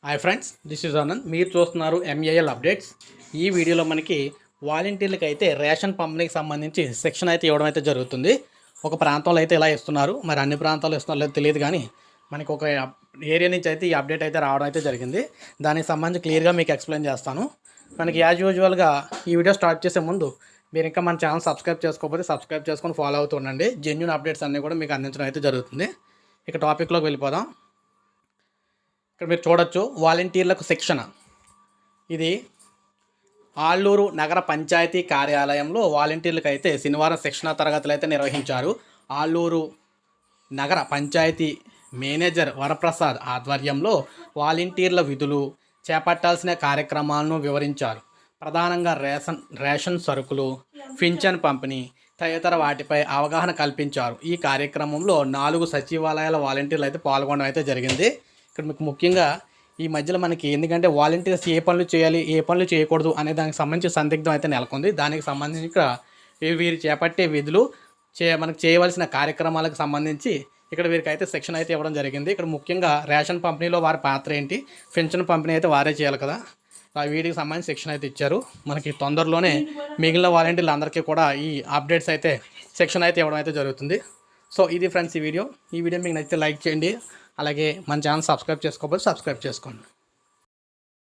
Hi friends, this is Anand. మీరు చూస్తున్నారు MAL updates. ఈ వీడియోలో మనకి వాలంటీర్లకు అయితే రేషన్ పంపిణీకి సంబంధించి సెక్షన్ అయితే ఇవ్వడం అయితే జరుగుతుంది. ఒక ప్రాంతంలో అయితే ఇలా ఇస్తున్నారు, మరి అన్ని ప్రాంతాల్లో ఇస్తున్నారో లేదో తెలియదు, కానీ మనకి ఒక ఏరియా నుంచి అయితే ఈ అప్డేట్ అయితే రావడం అయితే జరిగింది. దానికి సంబంధించి క్లియర్గా మీకు ఎక్స్ప్లెయిన్ చేస్తాను. మనకి యాజ్ యూజువల్గా ఈ వీడియో స్టార్ట్ చేసే ముందు మీరు ఇంకా మన ఛానల్ సబ్స్క్రైబ్ చేసుకోకపోతే సబ్స్క్రైబ్ చేసుకొని ఫాలో అవుతూ ఉండండి. జెన్యూన్ అప్డేట్స్ అన్నీ కూడా మీకు అందించడం అయితే జరుగుతుంది. ఇక టాపిక్లోకి వెళ్ళిపోదాం. ఇక్కడ మీరు చూడొచ్చు, వాలంటీర్లకు శిక్షణ. ఇది ఆళ్ళూరు నగర పంచాయతీ కార్యాలయంలో వాలంటీర్లకు అయితే శనివారం శిక్షణ తరగతులు అయితే నిర్వహించారు. ఆళ్ళూరు నగర పంచాయతీ మేనేజర్ వరప్రసాద్ ఆధ్వర్యంలో వాలంటీర్ల విధులు, చేపట్టాల్సిన కార్యక్రమాలను వివరించారు. ప్రధానంగా రేషన్ సరుకులు, పింఛన్ పంపిణీ తదితర వాటిపై అవగాహన కల్పించారు. ఈ కార్యక్రమంలో 4 సచివాలయాల వాలంటీర్లు అయితే పాల్గొనడం అయితే జరిగింది. ఇక్కడ మీకు ముఖ్యంగా ఈ మధ్యలో మనకి ఎందుకంటే వాలంటీర్స్ ఏ పనులు చేయాలి, ఏ పనులు చేయకూడదు అనే దానికి సంబంధించి సందిగ్ధం అయితే నెలకొంది. దానికి సంబంధించి ఇక్కడ వీరు చేపట్టే విధులు, మనకు చేయవలసిన కార్యక్రమాలకు సంబంధించి ఇక్కడ వీరికి అయితే శిక్షణ అయితే ఇవ్వడం జరిగింది. ఇక్కడ ముఖ్యంగా రేషన్ పంపిణీలో వారి పాత్ర ఏంటి, పెన్షన్ పంపిణీ అయితే వారే చేయాలి కదా, వీటికి సంబంధించి శిక్షణ అయితే ఇచ్చారు. మనకి తొందరలోనే మిగిలిన వాలంటీర్లు అందరికీ కూడా ఈ అప్డేట్స్ అయితే శిక్షణ అయితే ఇవ్వడం అయితే జరుగుతుంది. సో ఇది ఫ్రెండ్స్ ఈ వీడియో మీకు నచ్చితే లైక్ చేయండి. అలాగే మన ఛానల్ సబ్స్క్రైబ్ చేసుకోకపోతే సబ్స్క్రైబ్ చేసుకోండి.